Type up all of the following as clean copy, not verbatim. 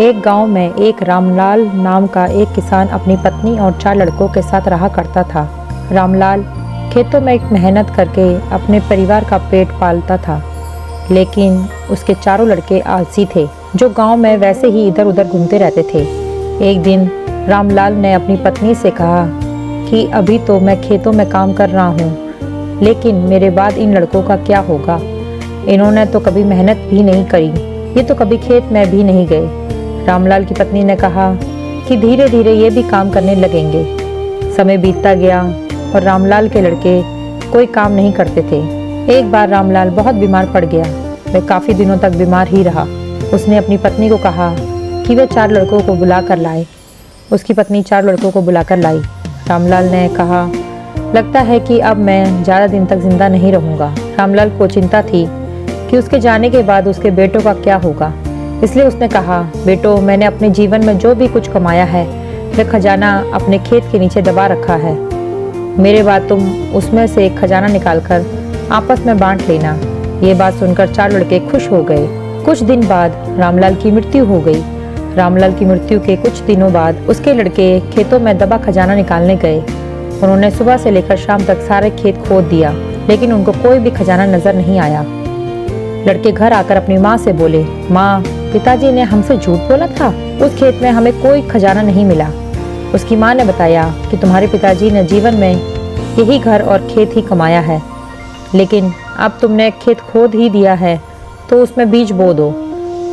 एक गांव में एक रामलाल नाम का एक किसान अपनी पत्नी और 4 लड़कों के साथ रहा करता था। रामलाल खेतों में मेहनत करके अपने परिवार का पेट पालता था, लेकिन उसके चारों लड़के आलसी थे, जो गांव में वैसे ही इधर उधर घूमते रहते थे। एक दिन रामलाल ने अपनी पत्नी से कहा कि अभी तो मैं खेतों में काम कर रहा हूँ, लेकिन मेरे बाद इन लड़कों का क्या होगा? इन्होंने तो कभी मेहनत भी नहीं करी, ये तो कभी खेत में भी नहीं गए। रामलाल की पत्नी ने कहा कि धीरे धीरे ये भी काम करने लगेंगे। समय बीतता गया और रामलाल के लड़के कोई काम नहीं करते थे। एक बार रामलाल बहुत बीमार पड़ गया। वह काफ़ी दिनों तक बीमार ही रहा। उसने अपनी पत्नी को कहा कि वह 4 लड़कों को बुला कर लाए। उसकी पत्नी 4 लड़कों को बुलाकर लाई। रामलाल ने कहा, लगता है कि अब मैं ज़्यादा दिन तक जिंदा नहीं रहूँगा। रामलाल को चिंता थी कि उसके जाने के बाद उसके बेटों का क्या होगा, इसलिए उसने कहा, बेटो, मैंने अपने जीवन में जो भी कुछ कमाया है वह खजाना अपने खेत के नीचे दबा रखा है। मेरे बाद तुम उसमें से एक खजाना निकालकर आपस में बांट लेना। ये बात सुनकर 4 लड़के खुश हो गए। कुछ दिन बाद रामलाल की मृत्यु हो गई। रामलाल की मृत्यु के कुछ दिनों बाद उसके लड़के खेतों में दबा खजाना निकालने गए। उन्होंने सुबह से लेकर शाम तक सारे खेत खोद दिया, लेकिन उनको कोई भी खजाना नजर नहीं आया। लड़के घर आकर अपनी माँ से बोले, माँ, पिताजी ने हमसे झूठ बोला था, उस खेत में हमें कोई खजाना नहीं मिला। उसकी माँ ने बताया कि तुम्हारे पिताजी ने जीवन में यही घर और खेत ही कमाया है, लेकिन अब तुमने खेत खोद ही दिया है तो उसमें बीज बो दो।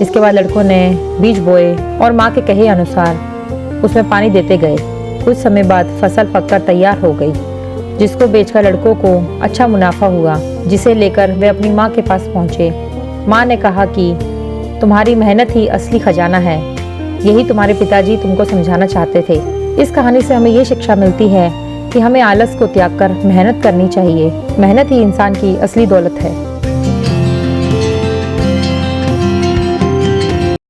इसके बाद लड़कों ने बीज बोए और माँ के कहे अनुसार उसमें पानी देते गए। कुछ समय बाद फसल पककर तैयार हो गई, जिसको बेचकर लड़कों को अच्छा मुनाफा हुआ, जिसे लेकर वे अपनी माँ के पास पहुँचे। माँ ने कहा कि तुम्हारी मेहनत ही असली खजाना है, यही तुम्हारे पिताजी तुमको समझाना चाहते थे। इस कहानी से हमें ये शिक्षा मिलती है कि हमें आलस को त्याग कर मेहनत करनी चाहिए। मेहनत ही इंसान की असली दौलत है।